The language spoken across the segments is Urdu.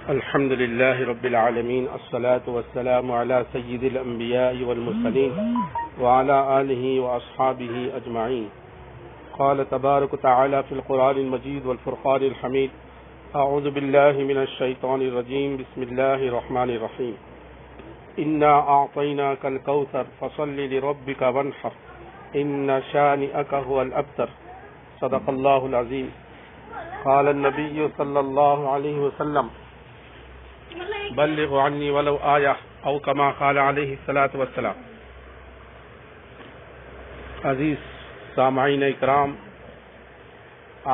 الحمد لله رب العالمين، الصلاة والسلام على سيد الأنبياء والمرسلين وعلى آله وأصحابه أجمعين. قال تبارك وتعالى في القرآن المجيد والفرقان الحميد: أعوذ بالله من الشيطان الرجيم، بسم الله الرحمن الرحيم. إنا أعطيناك الكوثر فصل لربك وانحر إن شانئك هو الأبتر. صدق الله العظيم. قال النبي صلى الله عليه وسلم: بلغ عنی ولو آیہ او کما قال علیہ الصلاۃ والسلام. عزیز سامعین اکرام،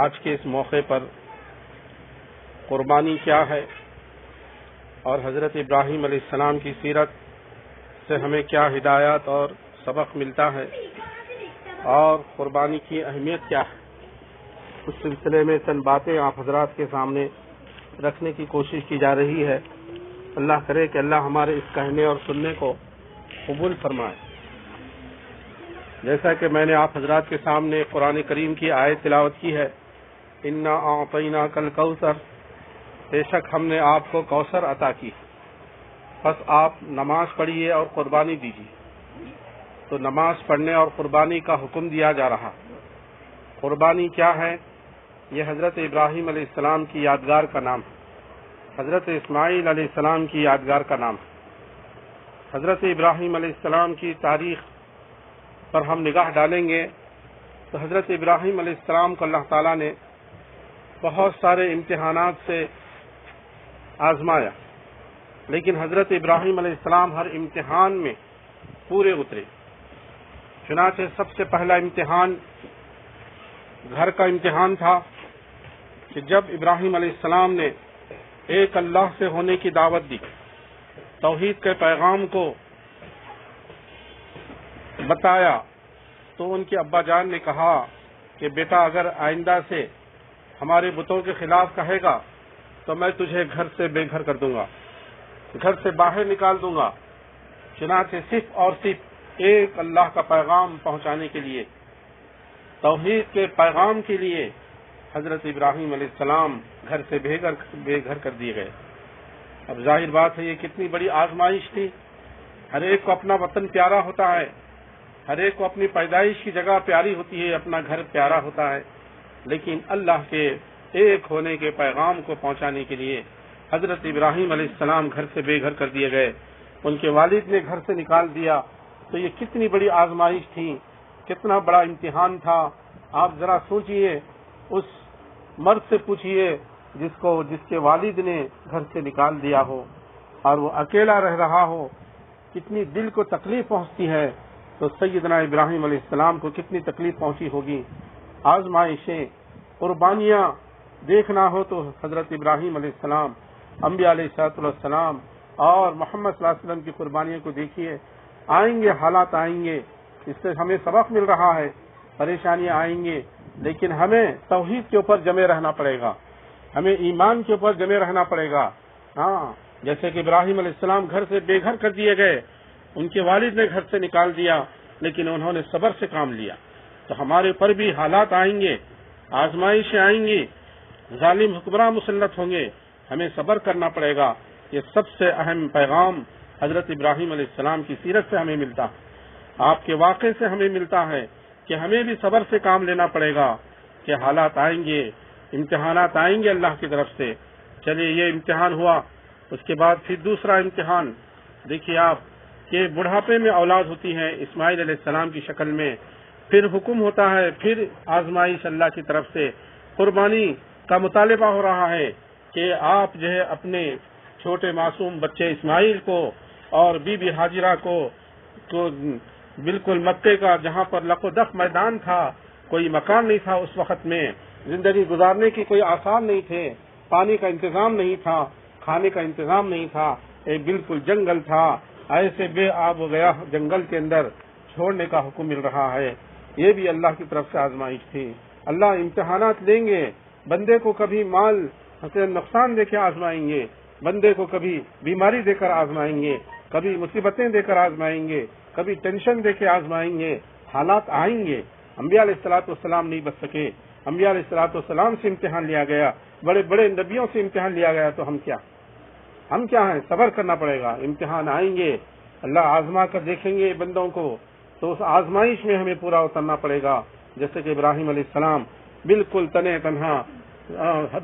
آج کے اس موقع پر قربانی کیا ہے اور حضرت ابراہیم علیہ السلام کی سیرت سے ہمیں کیا ہدایات اور سبق ملتا ہے اور قربانی کی اہمیت کیا ہے، اس سلسلے میں چند باتیں آپ حضرات کے سامنے رکھنے کی کوشش کی جا رہی ہے. اللہ کرے کہ اللہ ہمارے اس کہنے اور سننے کو قبول فرمائے. جیسا کہ میں نے آپ حضرات کے سامنے قرآن کریم کی آیت تلاوت کی ہے: انا اعطیناک الکوثر، بے شک ہم نے آپ کو کوثر عطا کی، بس آپ نماز پڑھیے اور قربانی دیجیے. تو نماز پڑھنے اور قربانی کا حکم دیا جا رہا. قربانی کیا ہے؟ یہ حضرت ابراہیم علیہ السلام کی یادگار کا نام ہے، حضرت اسماعیل علیہ السلام کی یادگار کا نام ہے. حضرت ابراہیم علیہ السلام کی تاریخ پر ہم نگاہ ڈالیں گے تو حضرت ابراہیم علیہ السلام کو اللہ تعالیٰ نے بہت سارے امتحانات سے آزمایا، لیکن حضرت ابراہیم علیہ السلام ہر امتحان میں پورے اترے. چنانچہ سب سے پہلا امتحان گھر کا امتحان تھا کہ جب ابراہیم علیہ السلام نے ایک اللہ سے ہونے کی دعوت دی، توحید کے پیغام کو بتایا، تو ان کے ابا جان نے کہا کہ بیٹا اگر آئندہ سے ہمارے بتوں کے خلاف کہے گا تو میں تجھے گھر سے بے گھر کر دوں گا، گھر سے باہر نکال دوں گا. چنانچہ صرف اور صرف ایک اللہ کا پیغام پہنچانے کے لیے، توحید کے پیغام کے لیے حضرت ابراہیم علیہ السلام گھر سے بے گھر کر دیے گئے. اب ظاہر بات ہے یہ کتنی بڑی آزمائش تھی. ہر ایک کو اپنا وطن پیارا ہوتا ہے، ہر ایک کو اپنی پیدائش کی جگہ پیاری ہوتی ہے، اپنا گھر پیارا ہوتا ہے، لیکن اللہ کے ایک ہونے کے پیغام کو پہنچانے کے لیے حضرت ابراہیم علیہ السلام گھر سے بے گھر کر دیے گئے. ان کے والد نے گھر سے نکال دیا. تو یہ کتنی بڑی آزمائش تھی، کتنا بڑا امتحان تھا. آپ ذرا سوچئے، اس مرد سے پوچھئے جس کے والد نے گھر سے نکال دیا ہو اور وہ اکیلا رہ رہا ہو، کتنی دل کو تکلیف پہنچتی ہے. تو سیدنا ابراہیم علیہ السلام کو کتنی تکلیف پہنچی ہوگی. آزمائشیں، قربانیاں دیکھنا ہو تو حضرت ابراہیم علیہ السلام، انبیاء علیہ السلام اور محمد صلی اللہ علیہ وسلم کی قربانیوں کو دیکھیے. آئیں گے حالات، آئیں گے، اس سے ہمیں سبق مل رہا ہے. پریشانیاں آئیں گے، لیکن ہمیں توحید کے اوپر جمے رہنا پڑے گا، ہمیں ایمان کے اوپر جمے رہنا پڑے گا. ہاں، جیسے کہ ابراہیم علیہ السلام گھر سے بے گھر کر دیے گئے، ان کے والد نے گھر سے نکال دیا، لیکن انہوں نے صبر سے کام لیا. تو ہمارے اوپر بھی حالات آئیں گے، آزمائشیں آئیں گی، ظالم حکمراں مسلط ہوں گے، ہمیں صبر کرنا پڑے گا. یہ سب سے اہم پیغام حضرت ابراہیم علیہ السلام کی سیرت سے ہمیں ملتا ہے، آپ کے واقعے سے ہمیں ملتا ہے کہ ہمیں بھی صبر سے کام لینا پڑے گا کہ حالات آئیں گے، امتحانات آئیں گے اللہ کی طرف سے. چلیے، یہ امتحان ہوا. اس کے بعد پھر دوسرا امتحان دیکھیے آپ کہ بڑھاپے میں اولاد ہوتی ہے اسماعیل علیہ السلام کی شکل میں. پھر حکم ہوتا ہے، پھر آزمائش اللہ کی طرف سے. قربانی کا مطالبہ ہو رہا ہے کہ آپ جو ہے اپنے چھوٹے معصوم بچے اسماعیل کو اور بی بی ہاجرہ کو بالکل مکے کا، جہاں پر لق و دق میدان تھا، کوئی مکان نہیں تھا اس وقت میں، زندگی گزارنے کی کوئی آسان نہیں تھے، پانی کا انتظام نہیں تھا، کھانے کا انتظام نہیں تھا، ایک بالکل جنگل تھا. ایسے بے آب و گیا جنگل کے اندر چھوڑنے کا حکم مل رہا ہے. یہ بھی اللہ کی طرف سے آزمائش تھی. اللہ امتحانات لیں گے، بندے کو کبھی مال سے نقصان دے کے آزمائیں گے، بندے کو کبھی بیماری دے کر آزمائیں گے، کبھی مصیبتیں دے کر آزمائیں گے، کبھی ٹینشن دے کے آزمائیں گے. حالات آئیں گے. انبیاء علیہ السلام نہیں بچ سکے، انبیاء علیہ السلام سے امتحان لیا گیا، بڑے بڑے نبیوں سے امتحان لیا گیا، تو ہم کیا؟ ہم کیا ہیں، صبر کرنا پڑے گا، امتحان آئیں گے، اللہ آزما کر دیکھیں گے بندوں کو، تو اس آزمائش میں ہمیں پورا اترنا پڑے گا. جیسے کہ ابراہیم علیہ السلام بالکل تنے تنہا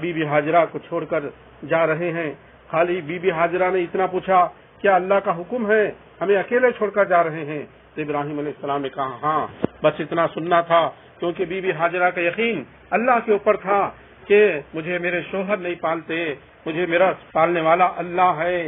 بی بی ہاجرہ کو چھوڑ کر جا رہے ہیں. خالی بی بی ہاجرہ نے اتنا پوچھا کیا اللہ کا حکم ہے، ہمیں اکیلے چھوڑ کر جا رہے ہیں؟ تو ابراہیم علیہ السلام نے کہا ہاں، بس اتنا سننا تھا، کیونکہ بی بی ہاجرہ کا یقین اللہ کے اوپر تھا کہ مجھے میرے شوہر نہیں پالتے، مجھے میرا پالنے والا اللہ ہے.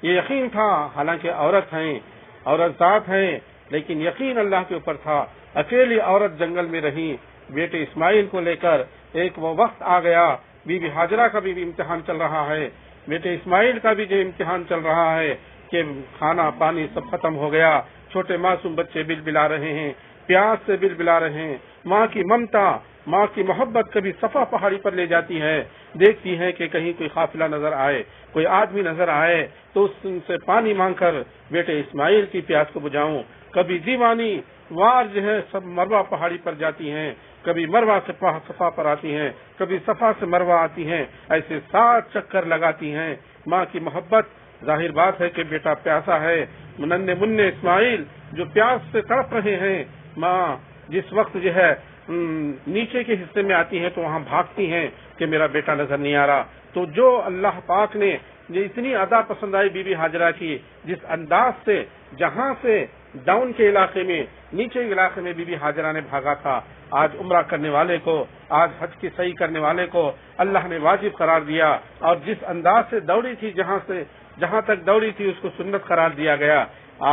یہ یقین تھا، حالانکہ عورت ذات ہیں، لیکن یقین اللہ کے اوپر تھا. اکیلی عورت جنگل میں رہی بیٹے اسماعیل کو لے کر. ایک وہ وقت آ گیا، بی بی ہاجرہ کا بھی امتحان چل رہا ہے، بیٹے اسماعیل کا بھی جو امتحان چل رہا ہے کہ کھانا پانی سب ختم ہو گیا، چھوٹے معصوم بچے بل بلا رہے ہیں، پیاس سے بل بلا رہے ہیں. ماں کی ممتا، ماں کی محبت کبھی صفا پہاڑی پر لے جاتی ہے، دیکھتی ہے کہ کہیں کوئی قافلہ نظر آئے، کوئی آدمی نظر آئے تو اس سے پانی مانگ کر بیٹے اسماعیل کی پیاس کو بجھاؤں. کبھی دیوانی وار جو ہے سب مروہ پہاڑی پر جاتی ہیں، کبھی مروہ سے صفا پر آتی ہیں، کبھی صفا سے مروہ آتی ہیں، ایسے 7 چکر لگاتی ہیں. ماں کی محبت، ظاہر بات ہے کہ بیٹا پیاسا ہے، ننھے منھے اسماعیل جو پیاس سے تڑپ رہے ہیں. ماں جس وقت جو ہے نیچے کے حصے میں آتی ہیں تو وہاں بھاگتی ہیں کہ میرا بیٹا نظر نہیں آ رہا. تو جو اللہ پاک نے یہ اتنی ادا پسند آئی بی بی ہاجرہ کی، جس انداز سے جہاں سے ڈاؤن کے علاقے میں، نیچے کے علاقے میں بی بی ہاجرہ نے بھاگا تھا، آج عمرہ کرنے والے کو، آج حج کی صحیح کرنے والے کو اللہ نے واجب قرار دیا. اور جس انداز سے دوڑی تھی، جہاں تک دوڑی تھی اس کو سنت قرار دیا گیا.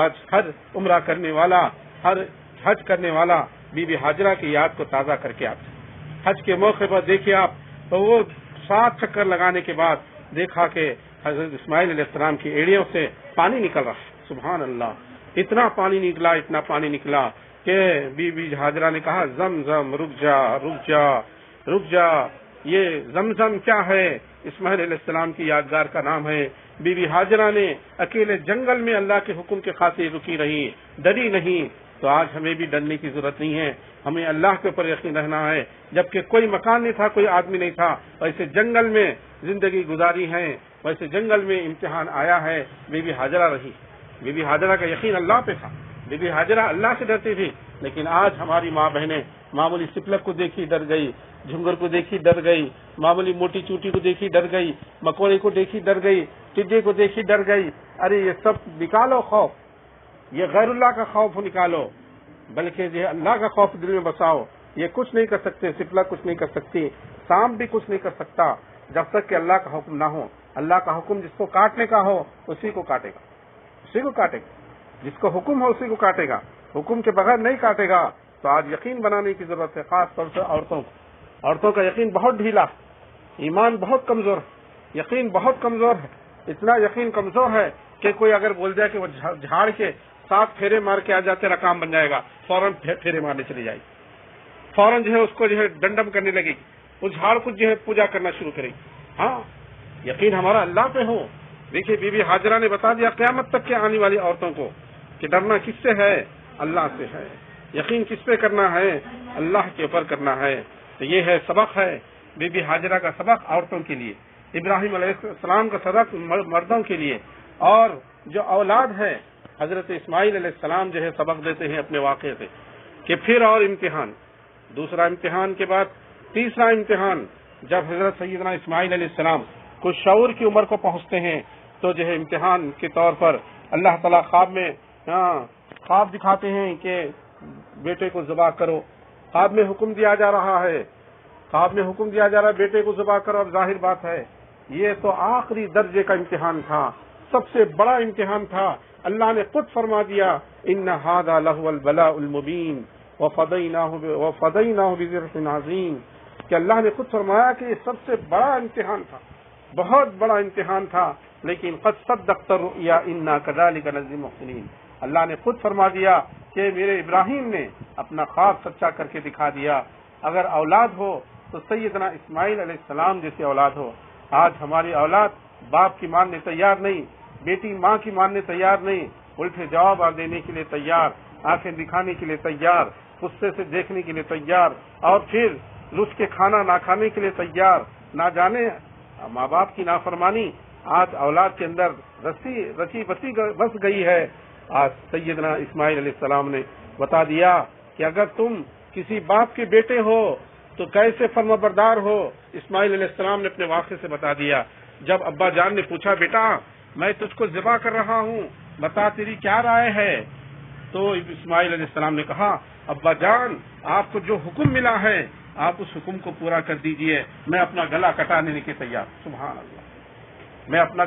آج ہر عمرہ کرنے والا، ہر حج کرنے والا بی بی ہاجرہ کی یاد کو تازہ کر کے آتے. حج کے موقع پر دیکھیے آپ، تو وہ 7 چکر لگانے کے بعد دیکھا کہ حضرت اسماعیل علیہ السلام کی ایڑیوں سے پانی نکل رہا. سبحان اللہ، اتنا پانی نکلا کہ بی بی ہاجرہ نے کہا زمزم رک جا. یہ زمزم کیا ہے؟ اسماعیل علیہ السلام کی یادگار کا نام ہے. بی بی ہاجرہ نے اکیلے جنگل میں اللہ کے حکم کے خاطر رکی رہی، ڈری نہیں. تو آج ہمیں بھی ڈرنے کی ضرورت نہیں ہے، ہمیں اللہ کے اوپر یقین رہنا ہے. جبکہ کوئی مکان نہیں تھا، کوئی آدمی نہیں تھا، ویسے جنگل میں زندگی گزاری ہے، ویسے جنگل میں امتحان آیا ہے. بی بی ہاجرہ رہی، بی بی ہاجرہ کا یقین اللہ پہ تھا، بی بی ہاجرہ اللہ سے ڈرتی تھی. لیکن آج ہماری ماں بہنیں معمولی سپلک کو دیکھی ڈر گئی، جھنگر کو دیکھی ڈر گئی، معمولی موٹی چوٹی کو دیکھی ڈر گئی، مکوڑے کو دیکھی ڈر گئی، ٹڈے کو دیکھی ڈر گئی. ارے یہ سب نکالو خوف، یہ غیر اللہ کا خوف نکالو، بلکہ یہ اللہ کا خوف دل میں بساؤ. یہ کچھ نہیں کر سکتے، سپلک کچھ نہیں کر سکتی، سانپ بھی کچھ نہیں کر سکتا جب تک کہ اللہ کا حکم نہ ہو. اللہ کا حکم جس کو کاٹنے کا ہو اسی کو کاٹے گا، جس کو حکم ہو اسی کو کاٹے گا، حکم کے بغیر نہیں کاٹے گا. تو آج یقین بنانے کی ضرورت ہے، خاص طور سے عورتوں کا یقین بہت ڈھیلا، ایمان بہت کمزور ہے، یقین بہت کمزور ہے. اتنا یقین کمزور ہے کہ کوئی اگر بول جائے کہ وہ جھاڑ کے 7 پھیرے مار کے آ جاتے رہا کام بن جائے گا، فوراً پھیرے مارنے چلی جائے گی، فوراً جو ہے اس کو جو ہے ڈنڈم کرنے لگے گی، اس جھاڑ کو جو ہے پوجا کرنا شروع کرے گی. ہاں، یقین ہمارا اللہ پہ ہو. دیکھیے بی بی ہاجرہ نے بتا دیا قیامت تک کے آنے والی عورتوں کو کہ ڈرنا کس سے ہے؟ اللہ سے ہے. یقین کس پہ کرنا ہے؟ اللہ کے اوپر کرنا ہے. تو یہ ہے سبق، ہے بی بی ہاجرہ کا سبق عورتوں کے لیے، ابراہیم علیہ السلام کا سبق مردوں کے لیے. اور جو اولاد ہے حضرت اسماعیل علیہ السلام جو ہے سبق دیتے ہیں اپنے واقعے سے کہ پھر اور امتحان، دوسرا امتحان کے بعد تیسرا امتحان. جب حضرت سیدنا اسماعیل علیہ السلام کچھ شعور کی عمر کو پہنچتے ہیں تو جو ہے امتحان کے طور پر اللہ تعالیٰ خواب دکھاتے ہیں کہ بیٹے کو ذبح کرو. خواب میں حکم دیا جا رہا ہے، بیٹے کو ذبح کرو. اب ظاہر بات ہے یہ تو آخری درجے کا امتحان تھا، سب سے بڑا امتحان تھا. اللہ نے خود فرما دیا ان ھذا لہو البلاء المبین وفدیناہ بذبح عظیم، کہ اللہ نے خود فرمایا کہ یہ سب سے بڑا امتحان تھا، بہت بڑا امتحان تھا. لیکن قد صدقت الرؤیا انا کذلک نجزی المحسنین، اللہ نے خود فرما دیا کہ میرے ابراہیم نے اپنا خواب سچا کر کے دکھا دیا. اگر اولاد ہو تو سیدنا اسماعیل علیہ السلام جیسی اولاد ہو. آج ہماری اولاد باپ کی ماننے تیار نہیں، بیٹی ماں کی ماننے تیار نہیں، الٹے جواب دینے کے لیے تیار، آنکھیں دکھانے کے لیے تیار، غصے سے دیکھنے کے لیے تیار، اور پھر رس کے کھانا نہ کھانے کے لیے تیار. نہ جانے ماں باپ کی نافرمانی آج اولاد کے اندر رسی بس گئی ہے. آج سیدنا اسماعیل علیہ السلام نے بتا دیا کہ اگر تم کسی باپ کے بیٹے ہو تو کیسے فرما بردار ہو. اسماعیل علیہ السلام نے اپنے واقعے سے بتا دیا. جب ابا جان نے پوچھا بیٹا میں تجھ کو ذبح کر رہا ہوں, بتا تیری کیا رائے ہے, تو اسماعیل علیہ السلام نے کہا ابا جان آپ کو جو حکم ملا ہے آپ اس حکم کو پورا کر دیجئے, میں اپنا گلا کٹانے کے تیار. سبحان اللہ, میں اپنا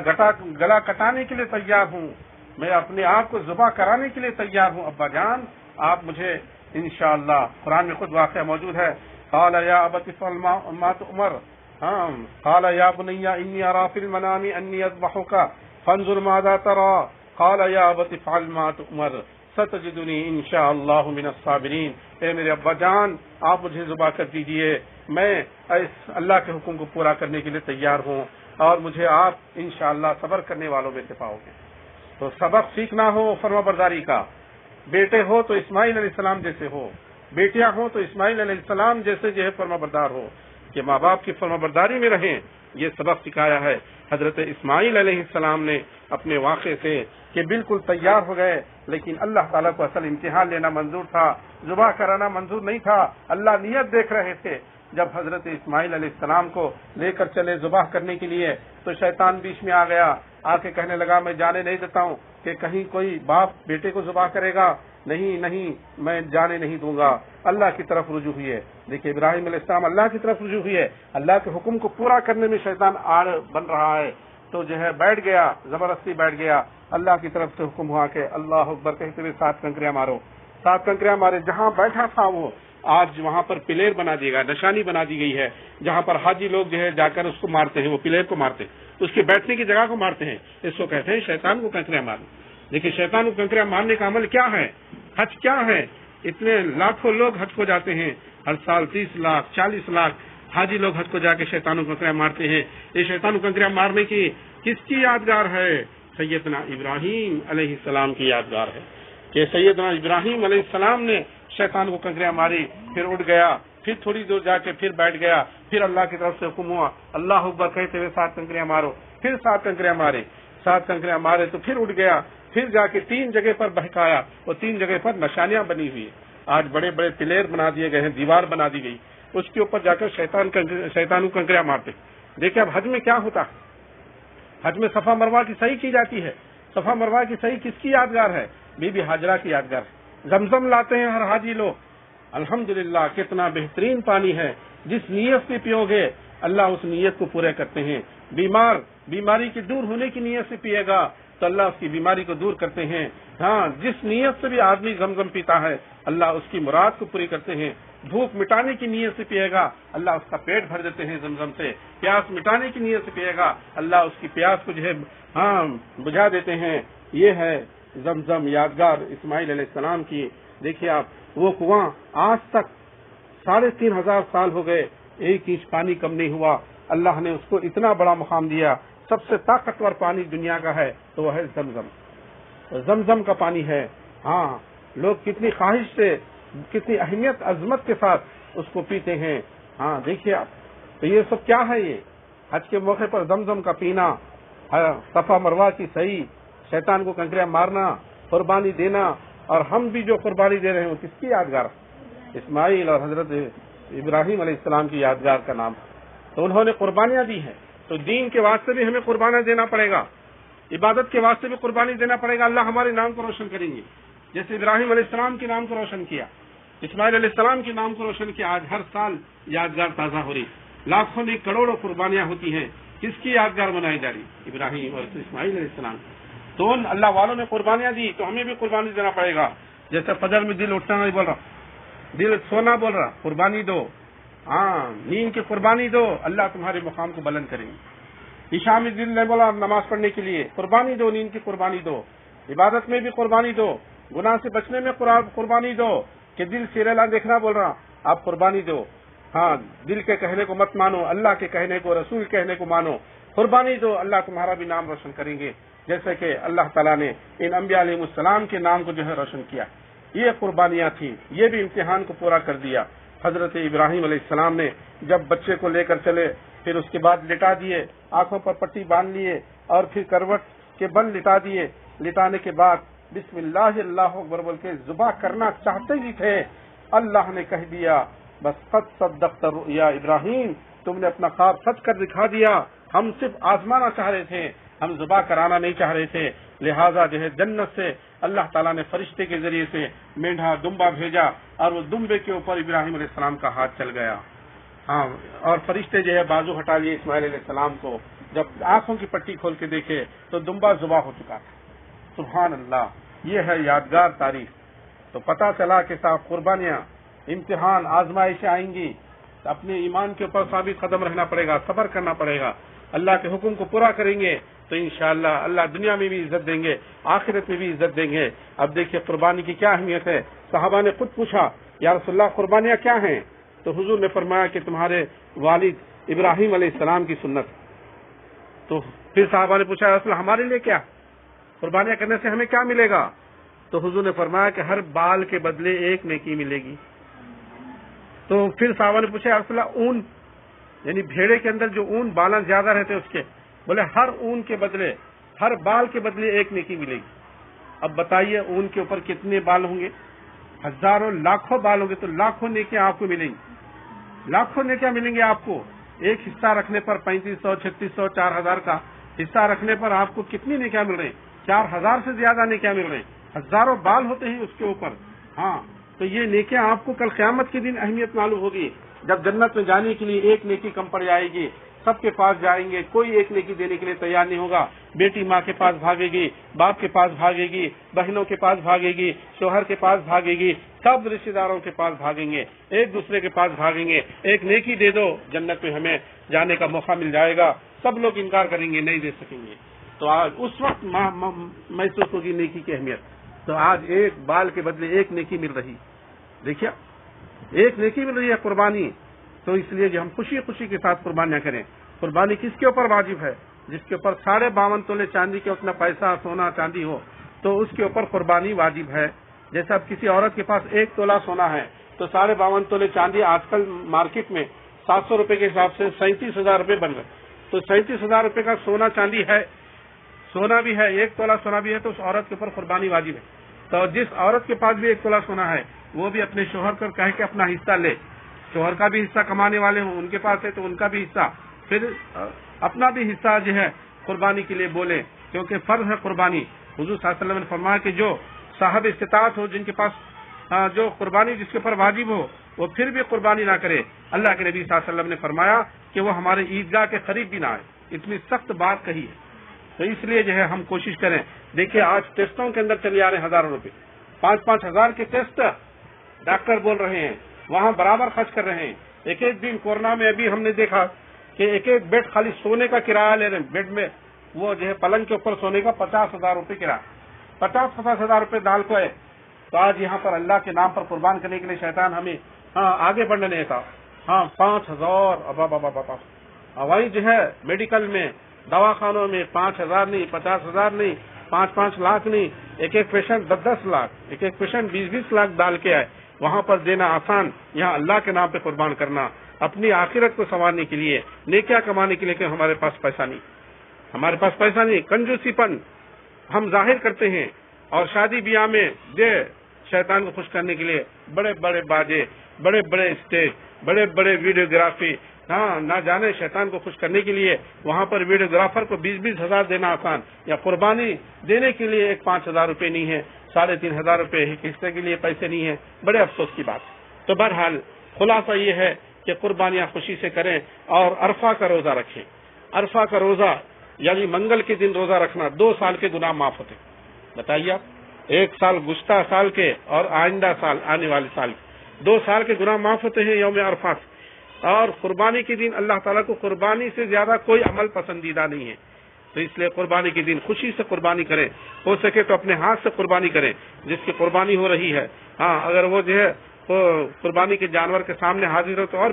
گلا کٹانے کے لیے تیار ہوں, میں اپنے آپ کو ذبح کرانے کے لیے تیار ہوں. ابا جان آپ مجھے انشاءاللہ, قرآن میں خود واقعہ موجود ہے, قال یا ابت افعل ما تؤمر, قال یا بنی انی اری فی المنام انی اذبحک فانظر ماذا تری, قال یا ابت افعل ما تؤمر ستجدنی انشاءاللہ من الصابرین. اے میرے ابا جان آپ مجھے ذبح کر دیجئے, میں اس اللہ کے حکم کو پورا کرنے کے لیے تیار ہوں اور مجھے آپ انشاءاللہ صبر کرنے والوں میں سے پاؤ گے. تو سبق سیکھنا ہو فرما برداری کا, بیٹے ہو تو اسماعیل علیہ السلام جیسے ہو, بیٹیاں ہو تو اسماعیل علیہ السلام جیسے جو ہے فرما بردار ہو, کہ ماں باپ کی فرما برداری میں رہیں. یہ سبق سکھایا ہے حضرت اسماعیل علیہ السلام نے اپنے واقعے سے, کہ بالکل تیار ہو گئے لیکن اللہ تعالیٰ کو اصل امتحان لینا منظور تھا, ذبح کرانا منظور نہیں تھا. اللہ نیت دیکھ رہے تھے. جب حضرت اسماعیل علیہ السلام کو لے کر چلے ذبح کرنے کے لیے تو شیطان بیچ میں آ گیا, آ کے کہنے لگا میں جانے نہیں دیتا ہوں کہ کہیں کوئی باپ بیٹے کو ذبح کرے گا, نہیں میں جانے نہیں دوں گا. اللہ کی طرف رجوع ہوئی ہے. دیکھیے ابراہیم علیہ السلام اللہ کی طرف رجوع ہوئی ہے, اللہ کے حکم کو پورا کرنے میں شیطان آڑ بن رہا ہے, تو جو ہے بیٹھ گیا, زبردستی بیٹھ گیا. اللہ کی طرف سے حکم ہوا کہ اللہ اکبر کہتے ہوئے 7 کنکریاں مارو. 7 کنکریاں مارے. جہاں بیٹھا تھا وہ آج وہاں پر پلیر بنا دیا گیا, نشانی بنا دی گئی ہے, جہاں پر حاجی لوگ جو ہے جا کر اس کو مارتے ہیں, وہ پلیر کو مارتے ہیں, اس کے بیٹھنے کی جگہ کو مارتے ہیں. اس کو کہتے ہیں شیطان کو کنکریاں مارنا. دیکھیے شیطان کو کنکریاں مارنے کا عمل کیا ہے, حج کیا ہے. اتنے لاکھوں لوگ حج کو جاتے ہیں, ہر سال 30 لاکھ 40 لاکھ حاجی لوگ حج کو جا کے شیطانوں کو کنکریاں مارتے ہیں. یہ شیطانوں کو کنکریاں مارنے کی کس کی یادگار ہے؟ سیدنا ابراہیم علیہ السلام کی یادگار ہے, کہ سیدنا ابراہیم علیہ السلام نے شیطان کو کنکریاں ماری, پھر اٹھ گیا, پھر تھوڑی دور جا کے پھر بیٹھ گیا, پھر اللہ کی طرف سے حکم ہوا اللہ اکبر کہتے ہوئے 7 کنکریاں مارو. پھر 7 کنکریاں مارے, 7 کنکریاں مارے تو پھر اٹھ گیا, پھر جا کے 3 جگہ پر بہکایا, اور 3 جگہ پر نشانیاں بنی ہوئی. آج بڑے بڑے پلیر بنا دیے گئے ہیں, دیوار بنا دی گئی, اس کے اوپر جا کر شیطانوں کنکریاں مارتے. دیکھیں اب حج میں کیا ہوتا ہے, حج میں صفا مروہ کی صحیح کی جاتی ہے. صفا مروہ کی صحیح کس کی یادگار ہے؟ بی بی ہاجرہ کی یادگار ہے. زمزم لاتے ہیں ہر حاجی لوگ, الحمدللہ کتنا بہترین پانی ہے, جس نیت سے پیو گے اللہ اس نیت کو پورے کرتے ہیں. بیماری کی دور ہونے کی نیت سے پیے گا تو اللہ اس کی بیماری کو دور کرتے ہیں. ہاں, جس نیت سے بھی آدمی زمزم پیتا ہے اللہ اس کی مراد کو پوری کرتے ہیں. بھوک مٹانے کی نیت سے پیے گا اللہ اس کا پیٹ بھر دیتے ہیں زمزم سے. پیاس مٹانے کی نیت سے پیے گا اللہ اس کی پیاس کو جو ہے بجھا دیتے ہیں. یہ ہے زمزم یادگار اسماعیل علیہ السلام کی. دیکھیے آپ وہ کنواں آج تک 3500 سال ہو گئے, 1 انچ پانی کم نہیں ہوا. اللہ نے اس کو اتنا بڑا مقام دیا. سب سے طاقتور پانی دنیا کا ہے تو وہ ہے زمزم. زمزم کا پانی ہے. ہاں, لوگ کتنی خواہش سے, کتنی اہمیت عظمت کے ساتھ اس کو پیتے ہیں. ہاں دیکھیے آپ, تو یہ سب کیا ہے؟ یہ حج کے موقع پر زمزم کا پینا, صفا مروہ کی صحیح, شیطان کو کنکریاں مارنا, قربانی دینا. اور ہم بھی جو قربانی دے رہے ہیں وہ کس کی یادگار؟ اسماعیل اور حضرت ابراہیم علیہ السلام کی یادگار کا نام. تو انہوں نے قربانیاں دی ہیں, تو دین کے واسطے بھی ہمیں قربانیاں دینا پڑے گا, عبادت کے واسطے بھی قربانی دینا پڑے گا. اللہ ہمارے نام کو روشن کریں گے, جیسے ابراہیم علیہ السلام کے نام کو روشن کیا, اسماعیل علیہ السلام کے نام کو روشن کیا. آج ہر سال یادگار تازہ ہو رہی, لاکھوں نہیں کروڑوں قربانیاں ہوتی ہیں. کس کی یادگار بنائی جا رہی؟ ابراہیم اور اسماعیل علیہ السلام. تو ان اللہ والوں نے قربانیاں دی تو ہمیں بھی قربانی دینا پڑے گا. جیسے فجر میں دل اٹھنا نہیں بول رہا, دل سونا بول رہا, قربانی دو. ہاں, نیند کی قربانی دو, اللہ تمہارے مقام کو بلند کریں گے. عشاء میں دل نہیں بولا نماز پڑھنے کے لیے, قربانی دو, نیند کی قربانی دو. عبادت میں بھی قربانی دو, گناہ سے بچنے میں قربانی دو, کہ دل سیریل دیکھنا بول رہا, آپ قربانی دو. ہاں, دل کے کہنے کو مت مانو, اللہ کے کہنے کو, رسول کہنے کو مانو, قربانی دو. اللہ تمہارا بھی نام روشن کریں گے, جیسے کہ اللہ تعالیٰ نے ان انبیاء علیہ السلام کے نام کو جو ہے روشن کیا. یہ قربانیاں تھیں, یہ بھی امتحان کو پورا کر دیا. حضرت ابراہیم علیہ السلام نے جب بچے کو لے کر چلے پھر اس کے بعد لٹا دیے، آنکھوں پر پٹی باندھ لیے اور پھر کروٹ کے بل لٹا دیے. لٹانے کے بعد بسم اللہ اللہ اکبر بول کے ذبح کرنا چاہتے ہی تھے. اللہ نے کہہ دیا بس قد صدقت رؤیا ابراہیم، تم نے اپنا خواب سچ کر دکھا دیا. ہم صرف آزمانا چاہ رہے تھے، ہم ذبح کرانا نہیں چاہ رہے تھے. لہذا جو ہے جنت سے اللہ تعالیٰ نے فرشتے کے ذریعے سے مینڈھا دمبا بھیجا اور وہ دمبے کے اوپر ابراہیم علیہ السلام کا ہاتھ چل گیا. ہاں، اور فرشتے جو ہے بازو ہٹا لیے اسماعیل علیہ السلام کو. جب آنکھوں کی پٹی کھول کے دیکھے تو دمبا ذبح ہو چکا تھا. سبحان اللہ، یہ ہے یادگار تاریخ. تو پتہ چلا کہ صاحب قربانیاں، امتحان، آزمائشیں آئیں گی، اپنے ایمان کے اوپر ثابت قدم رہنا پڑے گا، صبر کرنا پڑے گا. اللہ کے حکم کو پورا کریں گے تو انشاءاللہ اللہ دنیا میں بھی عزت دیں گے، آخرت میں بھی عزت دیں گے. اب دیکھیے قربانی کی کیا اہمیت ہے. صحابہ نے خود پوچھا یا رسول اللہ قربانیاں کیا ہیں؟ تو حضور نے فرمایا کہ تمہارے والد ابراہیم علیہ السلام کی سنت. تو پھر صحابہ نے پوچھا یا رسول اللہ ہمارے لیے کیا؟ قربانیاں کرنے سے ہمیں کیا ملے گا؟ تو حضور نے فرمایا کہ ہر بال کے بدلے ایک نیکی ملے گی. تو پھر صحابہ نے پوچھا یا رسول اللہ اون، یعنی بھیڑے کے اندر جو اون بالاں زیادہ رہتے اس کے، بولے ہر اون کے بدلے، ہر بال کے بدلے ایک نیکی ملے گی. اب بتائیے اون کے اوپر کتنے بال ہوں گے؟ ہزاروں لاکھوں بال ہوں گے تو لاکھوں نیکیاں آپ کو ملیں گی. لاکھوں نیکیاں ملیں گی آپ کو. ایک حصہ رکھنے پر 3500 3600 4000 کا حصہ رکھنے پر آپ کو کتنی نیکیاں مل رہی ہیں؟ 4000 سے زیادہ نیکیاں مل رہی ہیں. ہزاروں بال ہوتے ہیں اس کے اوپر. ہاں، تو یہ نیکیاں آپ کو کل قیامت کے دن اہمیت معلوم ہوگی. جب جنت میں جانے کے لیے ایک نیکی کم پڑ جائے گی، سب کے پاس جائیں گے، کوئی ایک نیکی دینے کے لیے تیار نہیں ہوگا. بیٹی ماں کے پاس بھاگے گی، باپ کے پاس بھاگے گی، بہنوں کے پاس بھاگے گی، شوہر کے پاس بھاگے گی، سب رشتے داروں کے پاس بھاگیں گے، ایک دوسرے کے پاس بھاگیں گے. ایک نیکی دے دو، جنت میں ہمیں جانے کا موقع مل جائے گا. سب لوگ انکار کریں گے، نہیں دے سکیں گے. تو آج اس وقت محسوس ہوگی نیکی کی اہمیت. تو آج ایک بال کے بدلے ایک نیکی مل رہی. دیکھیے ایک نیکی مل رہی ہے قربانی. تو اس لیے جو ہم خوشی خوشی کے ساتھ قربانیاں کریں. قربانی کس کے اوپر واجب ہے؟ جس کے اوپر 52.5 تولے چاندی کے اتنا پیسہ سونا چاندی ہو تو اس کے اوپر قربانی واجب ہے. جیسے اب کسی عورت کے پاس 1 تولہ سونا ہے تو 52.5 تولے چاندی آج کل مارکیٹ میں 700 روپے کے حساب سے 37,000 روپے بن گئے. تو 37,000 روپے کا سونا چاندی ہے، سونا بھی ہے، 1 تولہ سونا بھی ہے، تو اس عورت کے اوپر قربانی واجب ہے. تو جس عورت کے پاس بھی 1 تولہ سونا ہے وہ بھی اپنے شوہر کو کہہ کے اپنا حصہ لے. شوہر کا بھی حصہ کمانے والے ہوں، ان کے پاس ہے تو ان کا بھی حصہ، پھر اپنا بھی حصہ جو ہے قربانی کے لیے بولے، کیونکہ فرض ہے قربانی. حضور صلی اللہ علیہ وسلم نے فرمایا کہ جو صاحب استطاعت ہو، جن کے پاس جو قربانی جس کے اوپر واجب ہو، وہ پھر بھی قربانی نہ کرے. اللہ کے نبی صلی اللہ علیہ وسلم نے فرمایا کہ وہ ہمارے عیدگاہ کے قریب بھی نہ آئے. اتنی سخت بات کہی ہے. تو اس لیے جو ہے ہم کوشش کریں. دیکھیے آج ٹیسٹوں کے اندر چلے آ رہے ہیں ہزاروں روپے، 5-5 ہزار کے ٹیسٹ ڈاکٹر بول رہے ہیں، وہاں برابر خرچ کر رہے ہیں. ایک دن کورونا میں ابھی ہم نے دیکھا کہ ایک بیڈ خالی سونے کا کرایہ لے رہے ہیں. بیڈ میں وہ جو ہے پلنگ کے اوپر سونے کا 50,000 روپے کرایہ، 50,000 روپے ڈال کو ہے. تو آج یہاں پر اللہ کے نام پر قربان کرنے کے لیے شیطان ہمیں آگے بڑھنے نہیں دیتا. 5,000 وہی جو ہے میڈیکل میں دواخانوں میں 5,000 نہیں، 50,000 نہیں، 5-5 لاکھ نہیں، ایک پیشنٹ 10-10 لاکھ، ایک پیشنٹ 20-20 لاکھ ڈال کے آئے. وہاں پر دینا آسان، یہاں اللہ کے نام پہ قربان کرنا اپنی آخرت کو سنوارنے کے لیے، نیکیاں کمانے کے لیے. کہ ہمارے پاس پیسہ نہیں، ہمارے پاس پیسہ نہیں، کنجوسی پن ہم ظاہر کرتے ہیں. اور شادی بیاہ میں دے شیطان کو خوش کرنے کے لیے بڑے بڑے باجے، بڑے بڑے اسٹیج، بڑے بڑے ویڈیوگرافی. ہاں، نہ جانے شیطان کو خوش کرنے کے لیے وہاں پر ویڈیوگرافر کو 20-20 ہزار دینا آسان. یا قربانی دینے کے لیے 5,000 روپے نہیں ہے، 3,500 روپے ایک حصے کے لیے پیسے نہیں ہیں. بڑے افسوس کی بات. تو بہرحال خلاصہ یہ ہے کہ قربانیاں خوشی سے کریں اور عرفہ کا روزہ رکھیں. عرفہ کا روزہ یعنی منگل کے دن روزہ رکھنا 2 سال کے گناہ معاف ہوتے. بتائیے آپ، 1 سال گزشتہ سال کے اور آئندہ سال آنے والے سال کے 2 سال کے گناہ معاف ہوتے ہیں یوم عرفہ. اور قربانی کے دن اللہ تعالیٰ کو قربانی سے زیادہ کوئی عمل پسندیدہ نہیں ہے. تو اس لیے قربانی کے دن خوشی سے قربانی کریں. ہو سکے تو اپنے ہاتھ سے قربانی کریں جس کی قربانی ہو رہی ہے. ہاں، اگر وہ جو ہے قربانی کے جانور کے سامنے حاضر ہو تو اور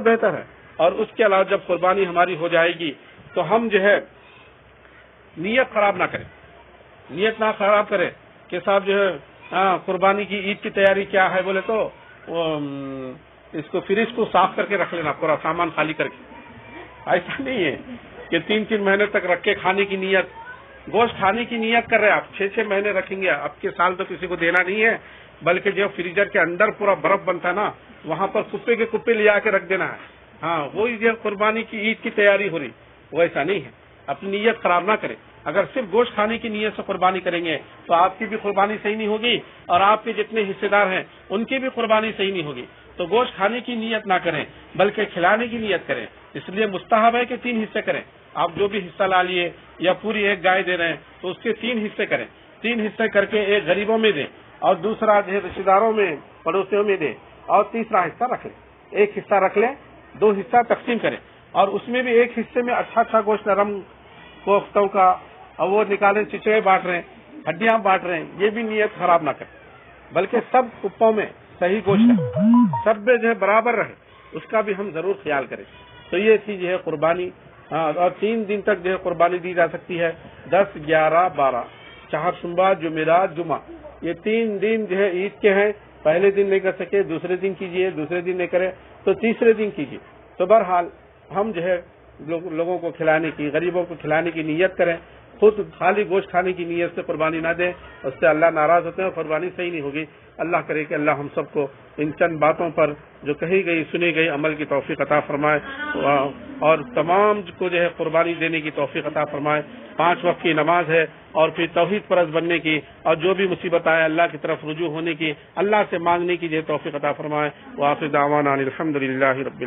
بہتر ہے. اور اس کے علاوہ جب قربانی ہماری ہو جائے گی تو ہم جو ہے نیت خراب نہ کریں. نیت نہ خراب کریں کہ صاحب جو ہے قربانی کی عید کی تیاری کیا ہے، بولے تو اس کو فریج کو صاف کر کے رکھ لینا، پورا سامان خالی کر کے. ایسا نہیں ہے کہ 3 مہینے تک رکھ کے کھانے کی نیت، گوشت کھانے کی نیت کر رہے ہیں آپ، 6 مہینے رکھیں گے، اب کے سال تو کسی کو دینا نہیں ہے، بلکہ جو فریزر کے اندر پورا برف بنتا ہے نا، وہاں پر کپے کے کپے لے آ کے رکھ دینا ہے. ہاں وہی جو قربانی کی عید کی تیاری ہو رہی، وہ ایسا نہیں ہے. اپنی نیت خراب نہ کریں. اگر صرف گوشت کھانے کی نیت سے قربانی کریں گے تو آپ کی بھی قربانی صحیح نہیں ہوگی اور آپ کے جتنے حصے دار ہیں ان کی بھی قربانی صحیح نہیں ہوگی. تو گوشت کھانے کی نیت نہ کریں بلکہ کھلانے کی نیت کریں. اس لیے مستحب ہے کہ 3 حصے کریں. آپ جو بھی حصہ لا لیے یا پوری ایک گائے دے رہے ہیں تو اس کے 3 حصے کریں. 3 حصے کر کے ایک غریبوں میں دیں اور دوسرا جو ہے رشتے داروں میں پڑوسیوں میں دیں اور تیسرا حصہ رکھ لیں. ایک حصہ رکھ لیں، 2 حصہ تقسیم کریں اور اس میں بھی ایک حصے میں اچھا گوشت نرم کوفتوں کا اور وہ نکالیں، چچڑے بانٹ رہے ہیں، ہڈیاں بانٹ رہے ہیں، یہ بھی نیت خراب نہ کریں بلکہ سب کپوں میں صحیح گوشت ہے، سب میں جو ہے برابر رہے، اس کا بھی ہم ضرور خیال کریں. تو یہ تھی جو ہے قربانی. اور 3 دن تک جو ہے قربانی دی جا سکتی ہے، 10، 11، 12، چہار شنبہ، جمعرات، جمعہ. یہ 3 دن جو ہے عید کے ہیں. پہلے دن نہیں کر سکے دوسرے دن کیجئے، دوسرے دن نہیں کرے تو تیسرے دن کیجئے. تو بہرحال ہم جو ہے لوگوں کو کھلانے کی، غریبوں کو کھلانے کی نیت کریں. خود خالی گوشت کھانے کی نیت سے قربانی نہ دیں، اس سے اللہ ناراض ہوتے ہیں اور قربانی صحیح نہیں ہوگی. اللہ کرے کہ اللہ ہم سب کو ان چند باتوں پر جو کہی گئی سنی گئی عمل کی توفیق عطا فرمائے اور تمام کو جو ہے قربانی دینے کی توفیق عطا فرمائے. 5 وقت کی نماز ہے اور پھر توحید پرست بننے کی اور جو بھی مصیبت آئے اللہ کی طرف رجوع ہونے کی، اللہ سے مانگنے کی جو ہے توفیق عطا فرمائے. وآخر دعوانا الحمدللہ رب